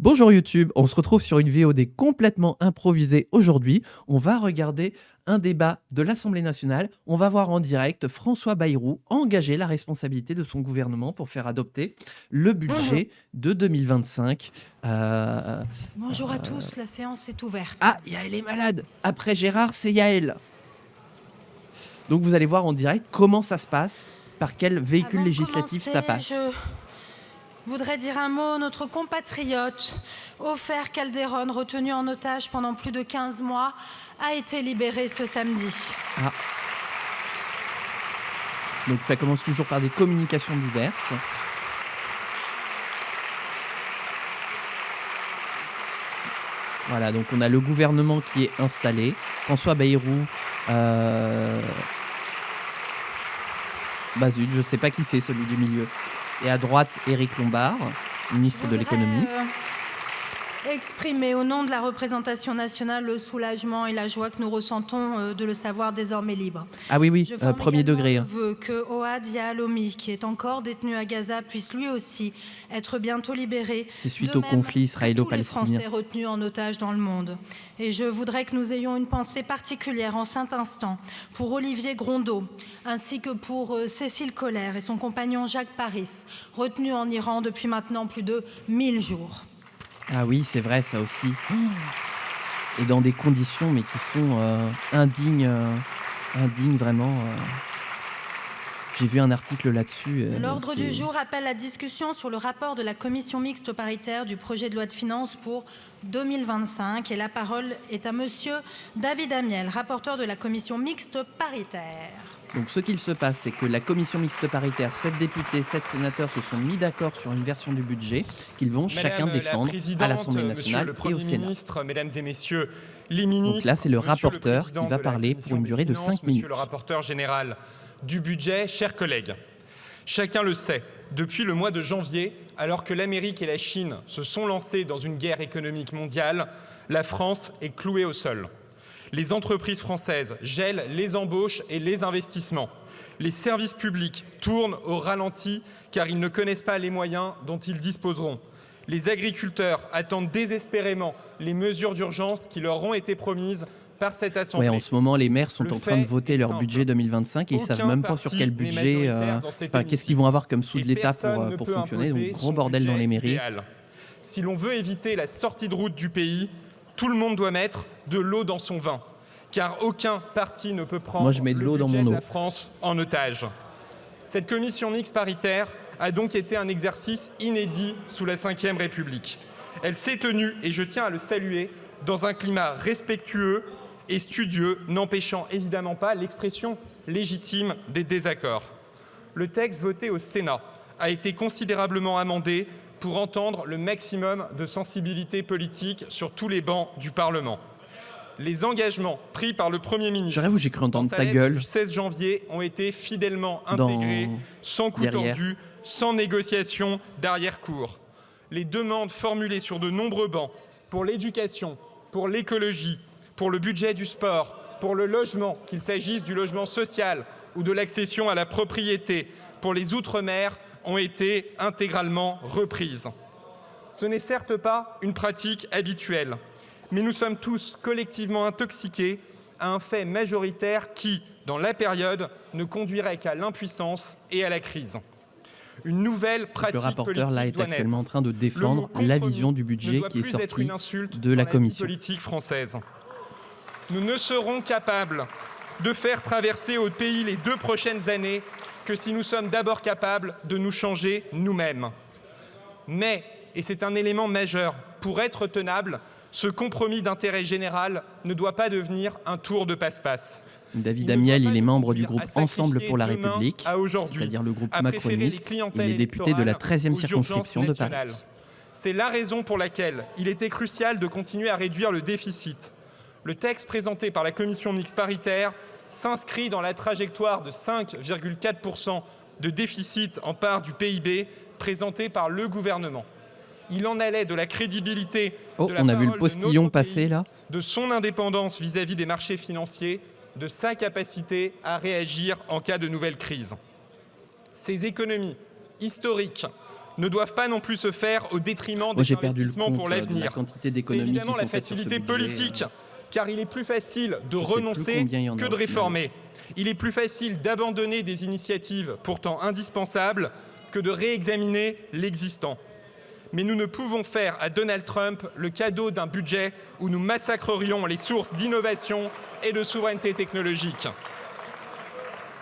Bonjour YouTube, on se retrouve sur une VOD complètement improvisée aujourd'hui. On va regarder un débat de l'Assemblée nationale. On va voir en direct François Bayrou engager la responsabilité de son gouvernement pour faire adopter le budget de 2025. Bonjour à tous, la séance est ouverte. Ah, Yael est malade. Après Gérard, c'est Yael. Donc vous allez voir en direct comment ça se passe, par quel véhicule Avant de législatif ça commencer, passe. Je voudrais dire un mot. Notre compatriote Ofer Calderon, retenu en otage pendant plus de 15 mois, a été libéré ce samedi. Ah. Donc ça commence toujours par des communications diverses. Voilà, donc on a le gouvernement qui est installé. François Bayrou, bah zut, je sais pas qui c'est celui du milieu. Et à droite, Éric Lombard, ministre de l'économie. Exprimer au nom de la représentation nationale le soulagement et la joie que nous ressentons de le savoir désormais libre. Ah oui, Je forme premier degré. le vœu que Ohad Yahalomi, qui est encore détenu à Gaza, puisse lui aussi être bientôt libéré. C'est suite au conflit israélo-palestinien. Tous les Français retenus en otage dans le monde. Et je voudrais que nous ayons une pensée particulière en cet instant pour Olivier Grondeau, ainsi que pour Cécile Colère et son compagnon Jacques Paris, retenus en Iran depuis maintenant plus de 1000 jours. Ah oui, c'est vrai, ça aussi. Et dans des conditions, mais qui sont indignes vraiment. J'ai vu un article là-dessus. L'ordre du jour appelle la discussion sur le rapport de la commission mixte paritaire du projet de loi de finances pour 2025. Et la parole est à monsieur David Amiel, rapporteur de la commission mixte paritaire. Donc ce qu'il se passe, c'est que la commission mixte paritaire, 7 députés, 7 sénateurs se sont mis d'accord sur une version du budget qu'ils vont chacun défendre à l'Assemblée nationale et au Sénat. Mesdames et messieurs les ministres, donc là, c'est le rapporteur qui va parler pour une durée de 5 minutes. Monsieur le rapporteur général du budget, chers collègues, chacun le sait, depuis le mois de janvier, alors que l'Amérique et la Chine se sont lancées dans une guerre économique mondiale, la France est clouée au sol. Les entreprises françaises gèlent les embauches et les investissements. Les services publics tournent au ralenti car ils ne connaissent pas les moyens dont ils disposeront. Les agriculteurs attendent désespérément les mesures d'urgence qui leur ont été promises par cette Assemblée. Ouais, en ce moment, les maires sont en train de voter leur budget 2025 et ils ne savent même pas sur quel budget, qu'est-ce qu'ils vont avoir comme sous de l'État pour fonctionner. Donc, gros bordel dans les mairies. Si l'on veut éviter la sortie de route du pays, tout le monde doit mettre de l'eau dans son vin, car aucun parti ne peut prendre le budget de la France en otage. Cette commission mixte paritaire a donc été un exercice inédit sous la Ve République. Elle s'est tenue, et je tiens à le saluer, dans un climat respectueux et studieux, n'empêchant évidemment pas l'expression légitime des désaccords. Le texte voté au Sénat a été considérablement amendé pour entendre le maximum de sensibilité politique sur tous les bancs du Parlement. Les engagements pris par le Premier ministre j'aurais j'ai cru entendre dans sa ta lettre gueule du 16 janvier ont été fidèlement intégrés, sans coup tordu, sans négociation d'arrière-cour. Les demandes formulées sur de nombreux bancs pour l'éducation, pour l'écologie, pour le budget du sport, pour le logement, qu'il s'agisse du logement social ou de l'accession à la propriété, pour les outre-mer, ont été intégralement reprises. Ce n'est certes pas une pratique habituelle, mais nous sommes tous collectivement intoxiqués à un fait majoritaire qui, dans la période, ne conduirait qu'à l'impuissance et à la crise. Une nouvelle pratique le rapporteur politique là est doit actuellement naître. en train de défendre la vision du budget qui est sortie de la commission politique française. Nous ne serons capables de faire traverser au pays les 2 prochaines années que si nous sommes d'abord capables de nous changer nous-mêmes. Mais, et c'est un élément majeur, pour être tenable, ce compromis d'intérêt général ne doit pas devenir un tour de passe-passe. David Amiel, il est membre du groupe Ensemble pour la République, c'est-à-dire le groupe macroniste. Il est député de la 13e circonscription de Paris. C'est la raison pour laquelle il était crucial de continuer à réduire le déficit. Le texte présenté par la commission mixte paritaire s'inscrit dans la trajectoire de 5,4% de déficit en part du PIB présentée par le gouvernement. Il en allait de la crédibilité de la on a vu le parole postillon de notre passer pays, là. de son indépendance vis-à-vis des marchés financiers, de sa capacité à réagir en cas de nouvelle crise. Ces économies historiques ne doivent pas non plus se faire au détriment des investissements pour l'avenir. C'est évidemment la facilité politique, car il est plus facile de renoncer que de réformer. Il est plus facile d'abandonner des initiatives pourtant indispensables que de réexaminer l'existant. Mais nous ne pouvons faire à Donald Trump le cadeau d'un budget où nous massacrerions les sources d'innovation et de souveraineté technologique.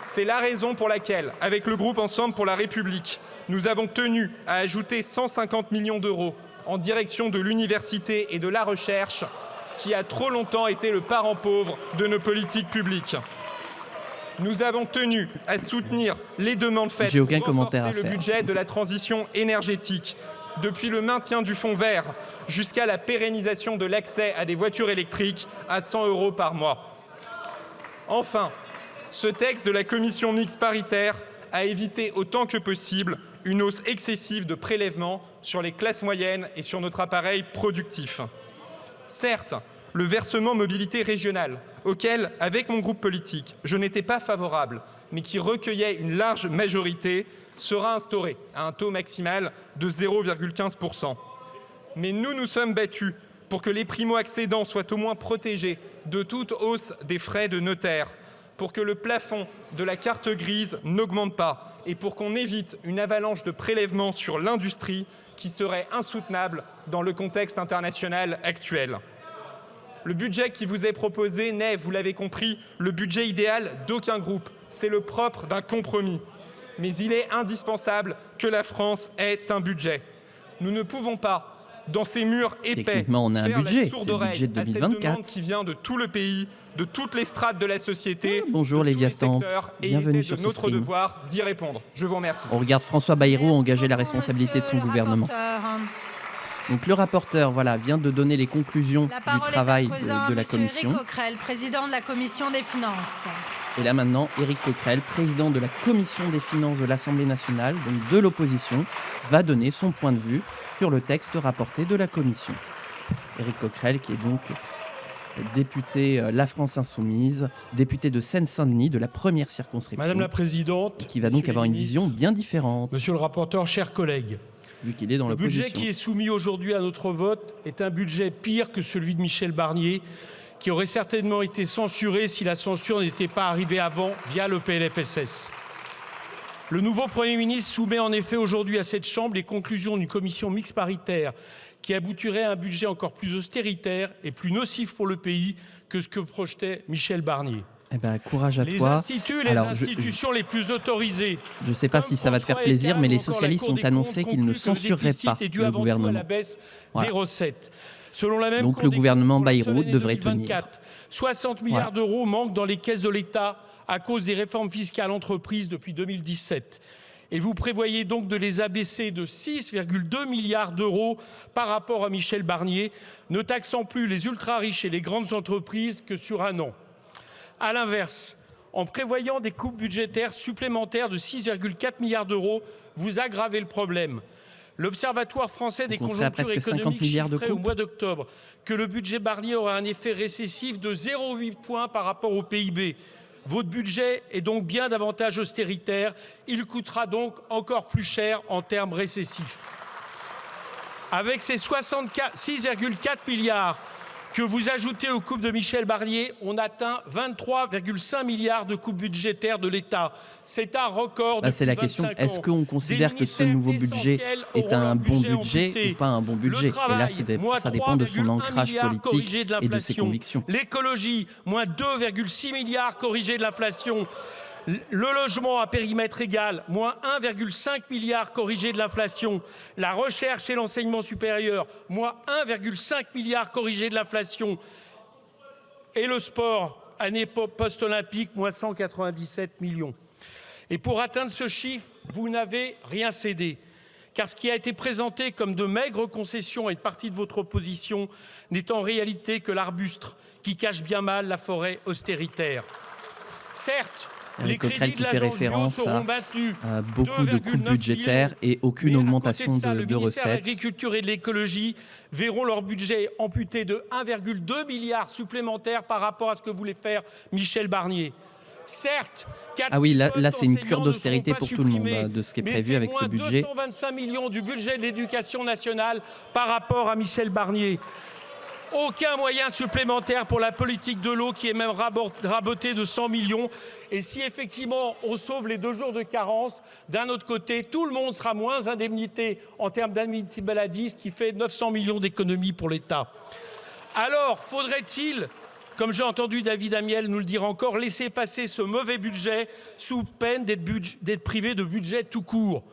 C'est la raison pour laquelle, avec le groupe Ensemble pour la République, nous avons tenu à ajouter 150 millions d'euros en direction de l'université et de la recherche, qui a trop longtemps été le parent pauvre de nos politiques publiques. Nous avons tenu à soutenir les demandes faites pour renforcer le budget de la transition énergétique, depuis le maintien du fonds vert jusqu'à la pérennisation de l'accès à des voitures électriques à 100 € par mois. Enfin, ce texte de la commission mixte paritaire a évité autant que possible une hausse excessive de prélèvements sur les classes moyennes et sur notre appareil productif. Certes, le versement mobilité régionale, auquel, avec mon groupe politique, je n'étais pas favorable, mais qui recueillait une large majorité, sera instauré à un taux maximal de 0,15 %. Mais nous nous sommes battus pour que les primo-accédants soient au moins protégés de toute hausse des frais de notaire, pour que le plafond de la carte grise n'augmente pas et pour qu'on évite une avalanche de prélèvements sur l'industrie qui serait insoutenable dans le contexte international actuel. Le budget qui vous est proposé n'est, vous l'avez compris, le budget idéal d'aucun groupe. C'est le propre d'un compromis. Mais il est indispensable que la France ait un budget. Nous ne pouvons pas, dans ces murs épais, techniquement, on a un budget. la sourde oreille à cette demande qui vient de tout le pays, de toutes les strates de la société, bonjour de tous Lévia les secteurs, et bienvenue il sur est de ce notre stream. devoir d'y répondre. Je vous remercie. On regarde François Bayrou engager la responsabilité de son gouvernement. Donc le rapporteur vient de donner les conclusions du travail de la commission. Éric Coquerel, président de la commission des finances. Et là maintenant, Éric Coquerel, président de la commission des finances de l'Assemblée nationale, donc de l'opposition, va donner son point de vue sur le texte rapporté de la commission. Éric Coquerel qui est donc député La France Insoumise, député de Seine-Saint-Denis de la première circonscription. Madame la Présidente, qui va donc avoir une vision bien différente. Monsieur le rapporteur, chers collègues, vu qu'il est dans l'opposition. Le budget qui est soumis aujourd'hui à notre vote est un budget pire que celui de Michel Barnier, qui aurait certainement été censuré si la censure n'était pas arrivée avant via le PLFSS. Le nouveau Premier ministre soumet en effet aujourd'hui à cette Chambre les conclusions d'une commission mixte paritaire qui aboutirait à un budget encore plus austéritaire et plus nocif pour le pays que ce que projetait Michel Barnier. Eh ben, courage à les toi. Instituts, les institutions les plus autorisées. Je ne sais pas si ça va te faire plaisir, mais les socialistes ont annoncé qu'ils ne censureraient pas le gouvernement. La baisse des recettes. Selon la même donc le gouvernement Bayrou devrait tenir. 60 milliards d'euros manquent dans les caisses de l'État à cause des réformes fiscales entreprises depuis 2017. Et vous prévoyez donc de les abaisser de 6,2 milliards d'euros par rapport à Michel Barnier, ne taxant plus les ultra-riches et les grandes entreprises que sur un an. À l'inverse, en prévoyant des coupes budgétaires supplémentaires de 6,4 milliards d'euros, vous aggravez le problème. L'Observatoire français des conjonctures économiques chiffrait au mois d'octobre que le budget Barnier aura un effet récessif de 0,8 points par rapport au PIB. Votre budget est donc bien davantage austéritaire. Il coûtera donc encore plus cher en termes récessifs. Avec ces 6,4 milliards que vous ajoutez aux coupes de Michel Barnier, on atteint 23,5 milliards de coupes budgétaires de l'État. C'est un record depuis 25 ans. C'est la question, est-ce qu'on considère que ce nouveau budget est un bon budget ou pas un bon budget? Et là, ça dépend de son ancrage politique et de ses convictions. L'écologie, moins 2,6 milliards corrigés de l'inflation. Le logement à périmètre égal, moins 1,5 milliard corrigé de l'inflation. La recherche et l'enseignement supérieur, moins 1,5 milliard corrigé de l'inflation. Et le sport, année post-olympique, moins 197 millions. Et pour atteindre ce chiffre, vous n'avez rien cédé. Car ce qui a été présenté comme de maigres concessions à une partie de votre opposition n'est en réalité que l'arbuste qui cache bien mal la forêt austéritaire. Certes, les crédits de l'agence bio seront maintenus. Beaucoup de coupes budgétaires et aucune augmentation de Le ministère recettes. de l'Agriculture et de l'Écologie verront leur budget amputé de 1,2 milliard supplémentaire par rapport à ce que voulait faire Michel Barnier. Certes, ah oui, là c'est une cure d'austérité pour tout le monde, de ce qui est prévu avec ce budget. 225 millions du budget de l'éducation nationale par rapport à Michel Barnier. Aucun moyen supplémentaire pour la politique de l'eau qui est même rabotée de 100 millions. Et si effectivement on sauve les 2 jours de carence, d'un autre côté, tout le monde sera moins indemnité en termes d'indemnité maladie, ce qui fait 900 millions d'économies pour l'État. Alors, faudrait-il, comme j'ai entendu David Amiel nous le dire encore, laisser passer ce mauvais budget sous peine d'être privé de budget tout court?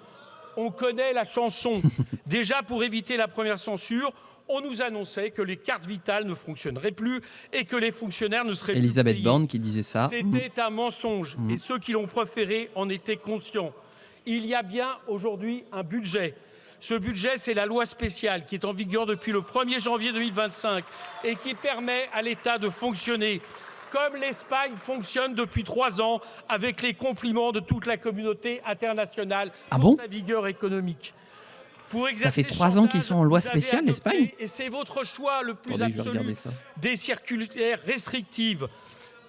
On connaît la chanson. Déjà, pour éviter la première censure, on nous annonçait que les cartes vitales ne fonctionneraient plus et que les fonctionnaires ne seraient plus payés. Elisabeth Borne qui disait ça. C'était un mensonge et ceux qui l'ont proféré en étaient conscients. Il y a bien aujourd'hui un budget. Ce budget, c'est la loi spéciale qui est en vigueur depuis le 1er janvier 2025 et qui permet à l'État de fonctionner comme l'Espagne fonctionne depuis 3 ans avec les compliments de toute la communauté internationale pour sa vigueur économique. Ça fait 3 ans qu'ils sont en loi spéciale, l'Espagne. Et c'est votre choix le plus absolu des circulaires restrictives.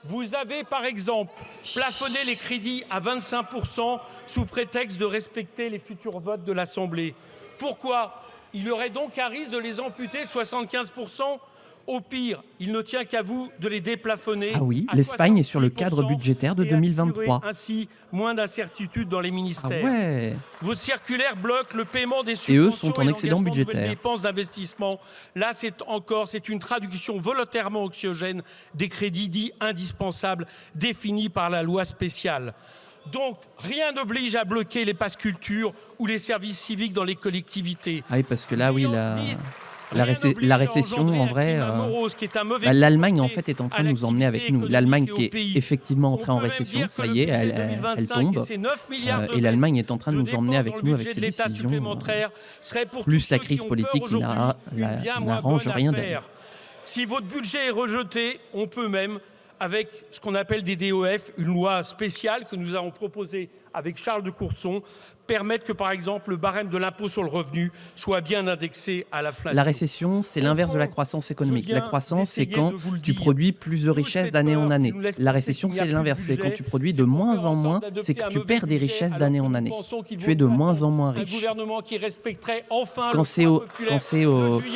Vous avez, par exemple, plafonné les crédits à 25% sous prétexte de respecter les futurs votes de l'Assemblée. Pourquoi? Il y aurait donc un risque de les amputer de 75%. Au pire, il ne tient qu'à vous de les déplafonner. Ah oui, l'Espagne est sur le cadre budgétaire de 2023. Ainsi, moins d'incertitudes dans les ministères. Ah ouais. Vos circulaires bloquent le paiement des subventions et eux sont en excédent budgétaire. Les dépenses d'investissement. Là, c'est une traduction volontairement anxiogène des crédits dits indispensables définis par la loi spéciale. Donc, rien n'oblige à bloquer les passes culture ou les services civiques dans les collectivités. Ah oui, parce que là, oui, la récession, en vrai, l'Allemagne en fait est en train de nous emmener avec nous. L'Allemagne qui est effectivement entrée en récession, ça y est, elle tombe. Et l'Allemagne est en train de nous emmener avec nous avec ses décisions. Plus la crise politique qui n'arrange rien d'elle. Si votre budget est rejeté, on peut même, avec ce qu'on appelle des DOF, une loi spéciale que nous avons proposée avec Charles de Courson, permettre que, par exemple, le barème de l'impôt sur le revenu soit bien indexé à l'inflation. La récession, c'est l'inverse de la croissance économique. La croissance, c'est quand tu produis plus de richesses d'année en année. La récession, c'est l'inverse. C'est quand tu produis de moins en moins, c'est que tu perds des richesses d'année en année. Tu es de moins en moins riche. Quand c'est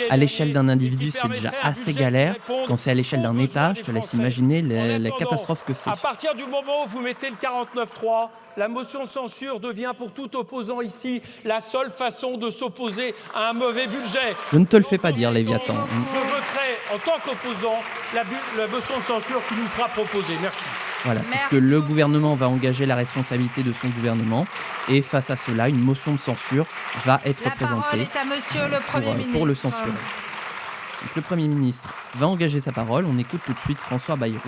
à l'échelle d'un individu, c'est déjà assez galère. Quand c'est à l'échelle d'un État, je te laisse imaginer la catastrophe que c'est. À partir du moment où vous mettez le 49.3, la motion de censure devient pour tout opposant ici la seule façon de s'opposer à un mauvais budget. Je ne te le fais pas dire, Léviathan. Je voterai en tant qu'opposant la motion de censure qui nous sera proposée. Merci. Voilà, puisque le gouvernement va engager la responsabilité de son gouvernement et face à cela, une motion de censure va être présentée. La parole est à monsieur le Premier ministre. Pour le censurer. Donc, le Premier ministre va engager sa parole. On écoute tout de suite François Bayrou.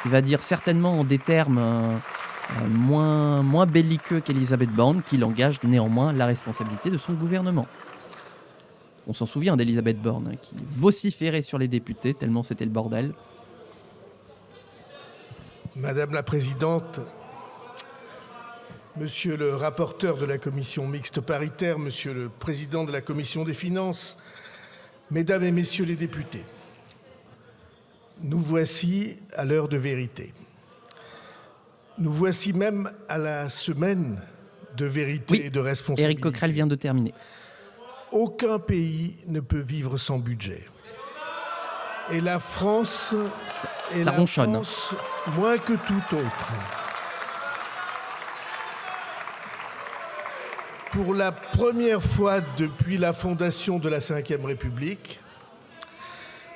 Il va dire certainement en des termes moins belliqueux qu'Elisabeth Borne qu'il engage néanmoins la responsabilité de son gouvernement. On s'en souvient d'Elisabeth Borne qui vociférait sur les députés tellement c'était le bordel. Madame la Présidente, Monsieur le rapporteur de la Commission mixte paritaire, Monsieur le Président de la Commission des finances, Mesdames et Messieurs les députés, nous voici à l'heure de vérité. Nous voici même à la semaine de vérité et de responsabilité. Éric Coquerel vient de terminer. Aucun pays ne peut vivre sans budget. Et la France, moins que tout autre. Pour la première fois depuis la fondation de la Ve République,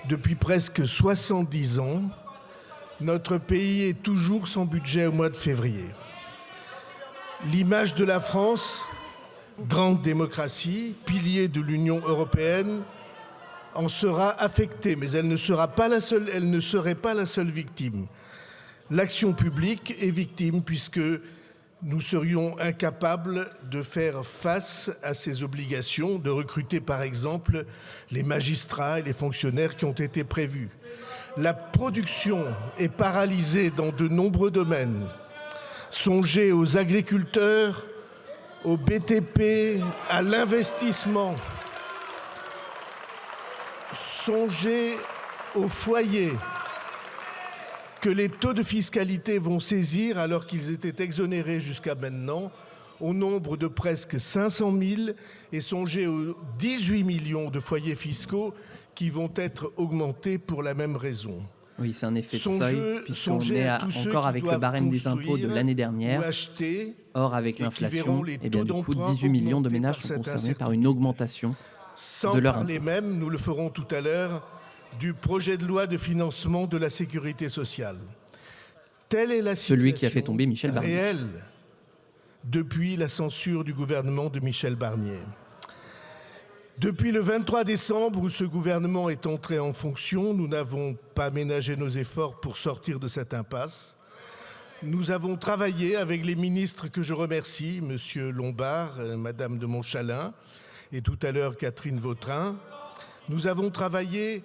depuis presque 70 ans, notre pays est toujours sans budget au mois de février. L'image de la France, grande démocratie, pilier de l'Union européenne, en sera affectée, mais elle ne serait pas la seule victime. L'action publique est victime puisque nous serions incapables de faire face à ces obligations, de recruter par exemple les magistrats et les fonctionnaires qui ont été prévus. La production est paralysée dans de nombreux domaines. Songez aux agriculteurs, au BTP, à l'investissement. Songez aux foyers. que les taux de fiscalité vont saisir alors qu'ils étaient exonérés jusqu'à maintenant au nombre de presque 500 000 et songez aux 18 millions de foyers fiscaux qui vont être augmentés pour la même raison. Oui, c'est un effet de seuil, puisqu'on est encore avec le barème des impôts de l'année dernière. Or, avec l'inflation, eh bien, du coup, 18 millions de ménages sont concernés par une augmentation de leur impôt. Sans parler même, nous le ferons tout à l'heure, du projet de loi de financement de la sécurité sociale. Telle est la situation Celui qui a fait tomber Michel Barnier. Réelle depuis la censure du gouvernement de Michel Barnier. Depuis le 23 décembre, où ce gouvernement est entré en fonction, nous n'avons pas ménagé nos efforts pour sortir de cette impasse. Nous avons travaillé avec les ministres que je remercie, M. Lombard, Mme de Montchalin et tout à l'heure Catherine Vautrin. Nous avons travaillé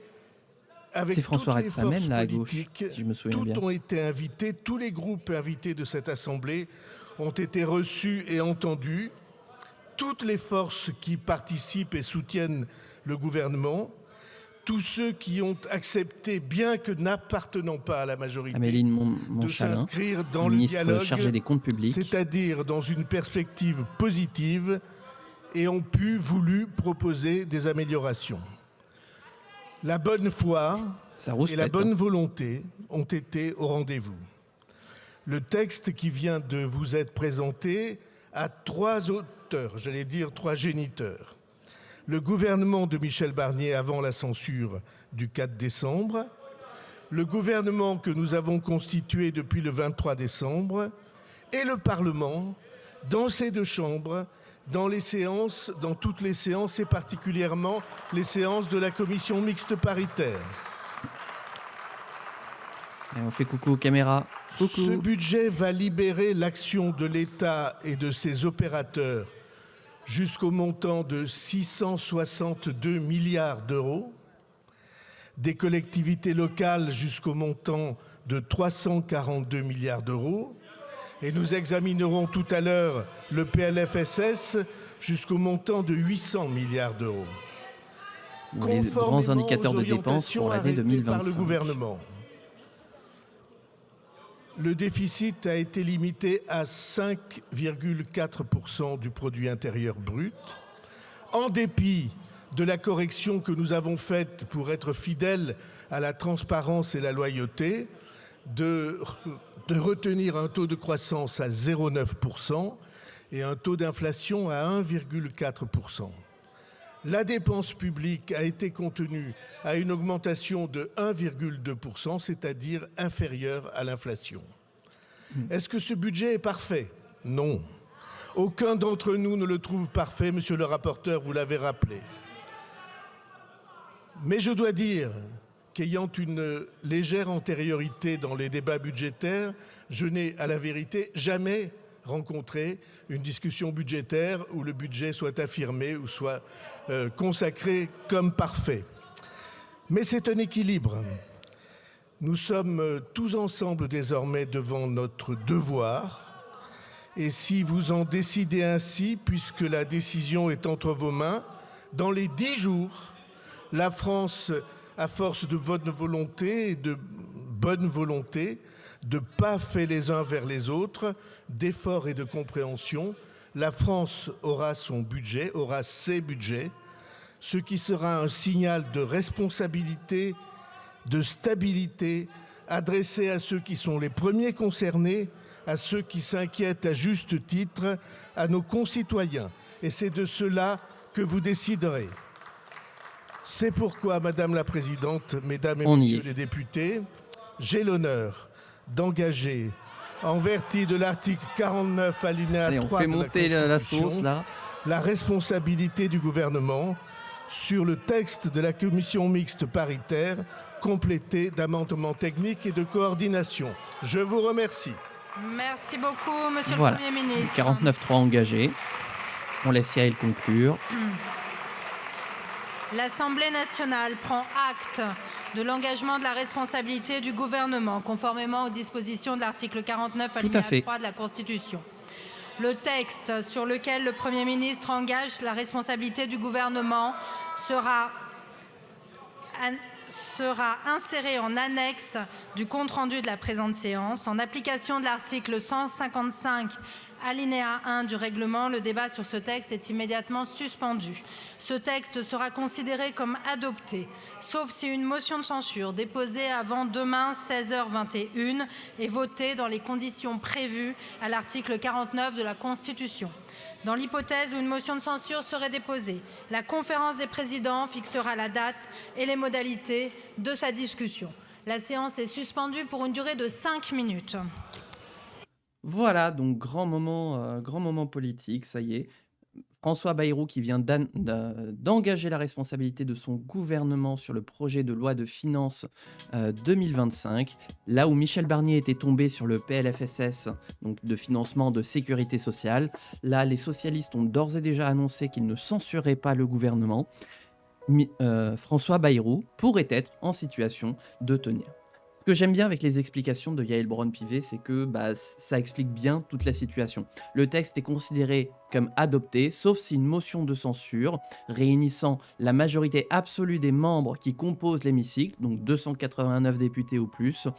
avec François toutes les forces Rebsamen, là à politiques. gauche, si je me souviens bien. Tous ont été invités, tous les groupes invités de cette Assemblée ont été reçus et entendus. Toutes les forces qui participent et soutiennent le gouvernement, tous ceux qui ont accepté, bien que n'appartenant pas à la majorité, de s'inscrire dans le dialogue, chargé des comptes publics, c'est-à-dire dans une perspective positive, et ont voulu proposer des améliorations. La bonne foi et la bonne volonté ont été au rendez-vous. Le texte qui vient de vous être présenté a trois auteurs, j'allais dire trois géniteurs. Le gouvernement de Michel Barnier avant la censure du 4 décembre, le gouvernement que nous avons constitué depuis le 23 décembre et le Parlement dans ces deux chambres, dans toutes les séances et particulièrement les séances de la commission mixte paritaire. Et on fait coucou aux caméras. Coucou. Ce budget va libérer l'action de l'État et de ses opérateurs jusqu'au montant de 662 milliards d'euros, des collectivités locales jusqu'au montant de 342 milliards d'euros, et nous examinerons tout à l'heure le PLFSS jusqu'au montant de 800 milliards d'euros. Les grands indicateurs de dépenses pour l'année 2025. Par le gouvernement. Le déficit a été limité à 5,4% du produit intérieur brut, en dépit de la correction que nous avons faite pour être fidèles à la transparence et la loyauté, de retenir un taux de croissance à 0,9% et un taux d'inflation à 1,4%. La dépense publique a été contenue à une augmentation de 1,2%, c'est-à-dire inférieure à l'inflation. Est-ce que ce budget est parfait? Non. Aucun d'entre nous ne le trouve parfait, monsieur le rapporteur, vous l'avez rappelé. Mais je dois dire qu'ayant une légère antériorité dans les débats budgétaires, je n'ai, à la vérité, jamais rencontrer une discussion budgétaire où le budget soit affirmé ou soit consacré comme parfait. Mais c'est un équilibre. Nous sommes tous ensemble désormais devant notre devoir. Et si vous en décidez ainsi, puisque la décision est entre vos mains, dans les 10 jours, la France, à force de votre volonté et de bonne volonté, de pas fait les uns vers les autres, d'efforts et de compréhension, la France aura son budget, aura ses budgets, ce qui sera un signal de responsabilité, de stabilité, adressé à ceux qui sont les premiers concernés, à ceux qui s'inquiètent à juste titre, à nos concitoyens. Et c'est de cela que vous déciderez. C'est pourquoi, Madame la Présidente, Mesdames et Messieurs les députés, j'ai l'honneur d'engager, en vertu de l'article 49 alinéa 3 de la Constitution, la responsabilité du gouvernement sur le texte de la commission mixte paritaire, complété d'amendements techniques et de coordination. Je vous remercie. Merci beaucoup, Monsieur le Premier ministre. 49.3 engagé. On laisse Yael conclure. L'Assemblée nationale prend acte de l'engagement de la responsabilité du gouvernement, conformément aux dispositions de l'article 49 alinéa 3 de la Constitution. Le texte sur lequel le Premier ministre engage la responsabilité du gouvernement sera inséré en annexe du compte-rendu de la présente séance. En application de l'article 155 alinéa 1 du règlement, le débat sur ce texte est immédiatement suspendu. Ce texte sera considéré comme adopté, sauf si une motion de censure déposée avant demain 16h21 est votée dans les conditions prévues à l'article 49 de la Constitution. Dans l'hypothèse où une motion de censure serait déposée, la conférence des présidents fixera la date et les modalités de sa discussion. La séance est suspendue pour une durée de 5 minutes. Voilà, donc grand moment politique, ça y est. François Bayrou qui vient d'engager la responsabilité de son gouvernement sur le projet de loi de finances 2025, là où Michel Barnier était tombé sur le PLFSS, donc de financement de sécurité sociale. Là, les socialistes ont d'ores et déjà annoncé qu'ils ne censureraient pas le gouvernement. François Bayrou pourrait être en situation de tenir. Ce que j'aime bien avec les explications de Yaël Braun-Pivet, c'est que ça explique bien toute la situation. Le texte est considéré comme adopté, sauf si une motion de censure réunissant la majorité absolue des membres qui composent l'hémicycle, donc 289 députés ou plus,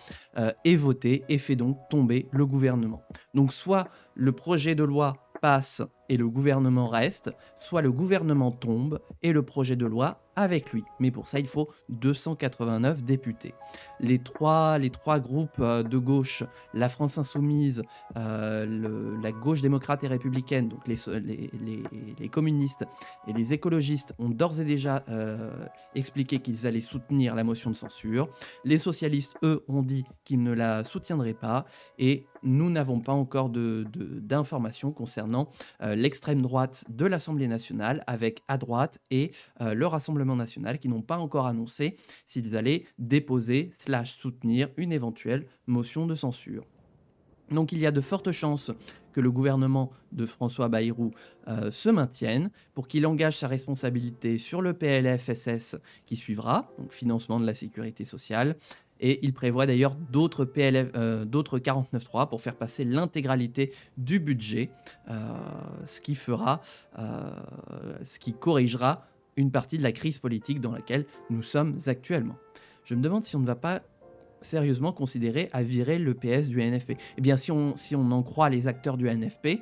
est votée et fait donc tomber le gouvernement. Donc soit le projet de loi passe et le gouvernement reste, soit le gouvernement tombe et le projet de loi avec lui. Mais pour ça, il faut 289 députés. Les trois groupes de gauche, la France Insoumise, la gauche démocrate et républicaine, donc les communistes et les écologistes ont d'ores et déjà expliqué qu'ils allaient soutenir la motion de censure. Les socialistes, eux, ont dit qu'ils ne la soutiendraient pas et nous n'avons pas encore d'informations concernant l'extrême droite de l'Assemblée nationale avec à droite et le Rassemblement national qui n'ont pas encore annoncé s'ils allaient déposer / soutenir une éventuelle motion de censure. Donc il y a de fortes chances que le gouvernement de François Bayrou se maintienne pour qu'il engage sa responsabilité sur le PLFSS qui suivra, donc financement de la sécurité sociale. Et il prévoit d'ailleurs d'autres 49.3 pour faire passer l'intégralité du budget, ce qui corrigera une partie de la crise politique dans laquelle nous sommes actuellement. Je me demande si on ne va pas sérieusement considérer à virer le PS du NFP. Eh bien, si on en croit les acteurs du NFP,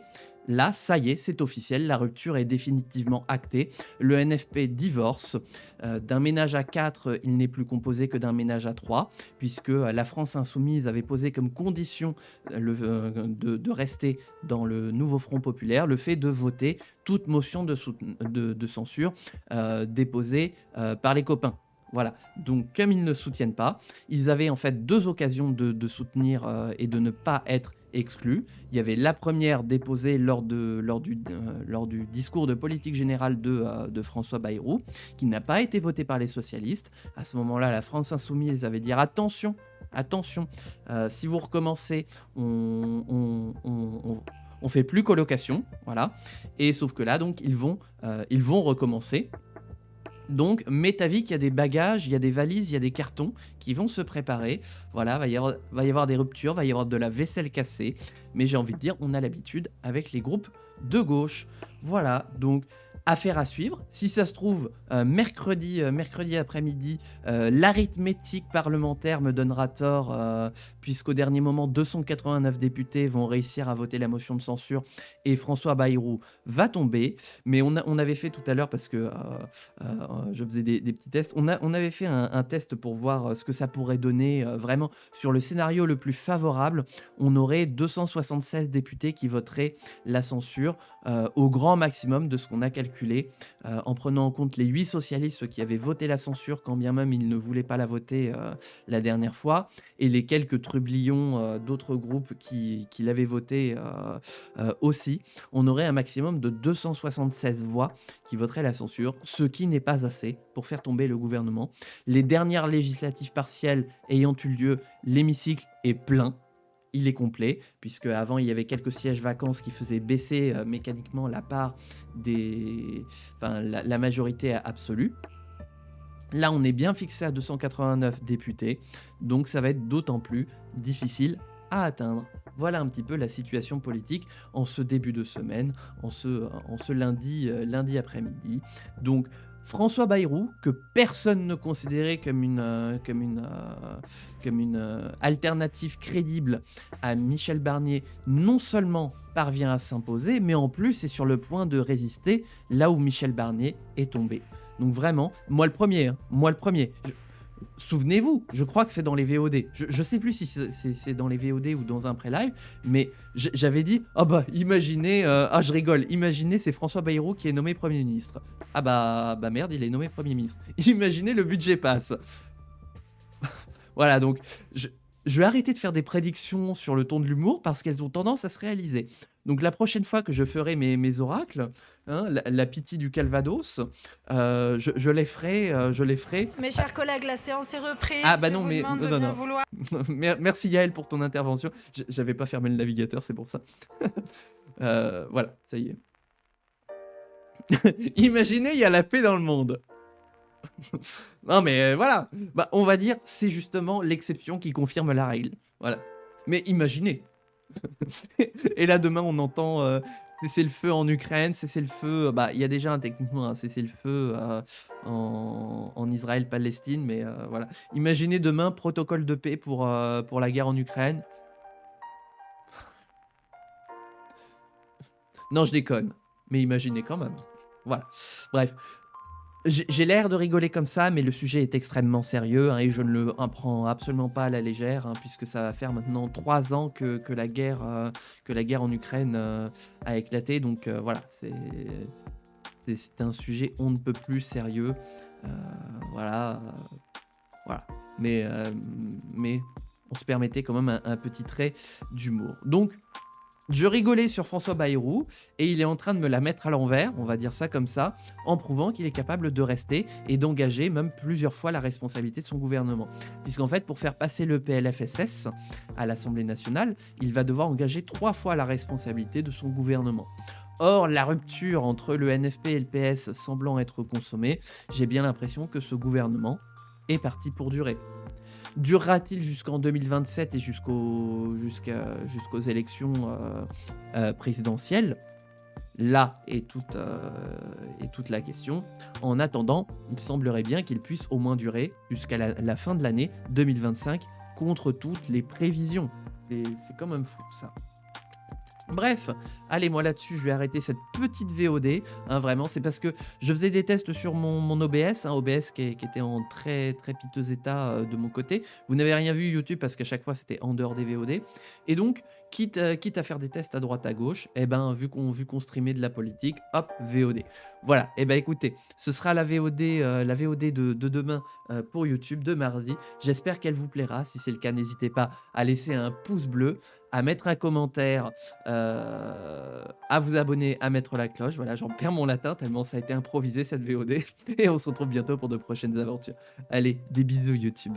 là, ça y est, c'est officiel, la rupture est définitivement actée. Le NFP divorce. D'un ménage à 4, il n'est plus composé que d'un ménage à 3, puisque la France Insoumise avait posé comme condition de rester dans le nouveau Front Populaire le fait de voter toute motion de censure déposée par les copains. Voilà, donc comme ils ne soutiennent pas, ils avaient en fait deux occasions de soutenir et de ne pas être exclus. Il y avait la première déposée lors du discours de politique générale de François Bayrou, qui n'a pas été voté par les socialistes. À ce moment-là, la France Insoumise avait dit attention, si vous recommencez, on fait plus colocation, voilà. Et sauf que là, donc, ils vont recommencer. Donc, mets ta vie qu'il y a des bagages, il y a des valises, il y a des cartons qui vont se préparer. Voilà, va y avoir des ruptures, va y avoir de la vaisselle cassée. Mais j'ai envie de dire, on a l'habitude avec les groupes de gauche. Voilà, donc affaire à suivre. Si ça se trouve, mercredi après-midi, l'arithmétique parlementaire me donnera tort, puisqu'au dernier moment, 289 députés vont réussir à voter la motion de censure et François Bayrou va tomber. Mais on avait fait tout à l'heure, parce que je faisais des petits tests, on avait fait un test pour voir ce que ça pourrait donner vraiment sur le scénario le plus favorable. On aurait 276 députés qui voteraient la censure au grand maximum de ce qu'on a calculé, en prenant en compte les 8 socialistes qui avaient voté la censure quand bien même ils ne voulaient pas la voter la dernière fois, et les quelques trublions d'autres groupes qui l'avaient voté aussi. On aurait un maximum de 276 voix qui voteraient la censure, ce qui n'est pas assez pour faire tomber le gouvernement. Les dernières législatives partielles ayant eu lieu, l'hémicycle est plein. Il est complet, puisque avant il y avait quelques sièges vacants qui faisaient baisser mécaniquement la part la majorité absolue. Là, on est bien fixé à 289 députés, donc ça va être d'autant plus difficile à atteindre. Voilà un petit peu la situation politique en ce début de semaine, en ce lundi après-midi. Donc, François Bayrou, que personne ne considérait comme une alternative crédible à Michel Barnier, non seulement parvient à s'imposer, mais en plus est sur le point de résister là où Michel Barnier est tombé. Donc vraiment, moi le premier. Souvenez-vous, je crois que c'est dans les VOD. Je sais plus si c'est dans les VOD ou dans un pré-live, mais j'avais dit, imaginez, je rigole, imaginez, c'est François Bayrou qui est nommé Premier ministre. Ah bah merde, il est nommé Premier ministre. Imaginez, le budget passe. Voilà, donc je vais arrêter de faire des prédictions sur le ton de l'humour parce qu'elles ont tendance à se réaliser. Donc la prochaine fois que je ferai mes oracles, hein, la pitié du Calvados, je les ferai. Mes chers collègues, la séance est reprise. Ah bah Je non, vous mais demande de non. bien vouloir. Merci Yael pour ton intervention. J'avais pas fermé le navigateur, c'est pour ça. Voilà, ça y est. Imaginez, il y a la paix dans le monde. Non mais voilà, on va dire c'est justement l'exception qui confirme la règle. Voilà. Mais imaginez. Et là demain on entend cesser le feu en Ukraine, cesser le feu. Il y a déjà techniquement un cesser le feu en Israël-Palestine, mais voilà. Imaginez demain protocole de paix pour la guerre en Ukraine. Non, je déconne, mais imaginez quand même. Voilà. Bref. J'ai l'air de rigoler comme ça, mais le sujet est extrêmement sérieux, hein, et je ne le prends absolument pas à la légère, hein, puisque ça va faire maintenant 3 ans que la guerre en Ukraine a éclaté. Donc voilà, c'est un sujet on ne peut plus sérieux. Voilà. Mais on se permettait quand même un petit trait d'humour. Donc, je rigolais sur François Bayrou et il est en train de me la mettre à l'envers, on va dire ça comme ça, en prouvant qu'il est capable de rester et d'engager même plusieurs fois la responsabilité de son gouvernement. Puisqu'en fait, pour faire passer le PLFSS à l'Assemblée nationale, il va devoir engager 3 fois la responsabilité de son gouvernement. Or, la rupture entre le NFP et le PS semblant être consommée, j'ai bien l'impression que ce gouvernement est parti pour durer. Durera-t-il jusqu'en 2027 et jusqu'aux élections présidentielles? Là est toute la question. En attendant, il semblerait bien qu'il puisse au moins durer jusqu'à la fin de l'année 2025 contre toutes les prévisions. Et c'est quand même fou ça. Bref, allez, moi là-dessus, je vais arrêter cette petite VOD. Hein, vraiment, c'est parce que je faisais des tests sur mon OBS, OBS qui était en très très piteux état de mon côté. Vous n'avez rien vu YouTube parce qu'à chaque fois c'était en dehors des VOD. Et donc, quitte à faire des tests à droite à gauche, vu qu'on streamait de la politique, hop, VOD. Voilà, écoutez, ce sera la VOD de demain pour YouTube, de mardi. J'espère qu'elle vous plaira. Si c'est le cas, n'hésitez pas à laisser un pouce bleu, à mettre un commentaire, à vous abonner, à mettre la cloche. Voilà, j'en perds mon latin tellement ça a été improvisé cette VOD. Et on se retrouve bientôt pour de prochaines aventures. Allez, des bisous YouTube.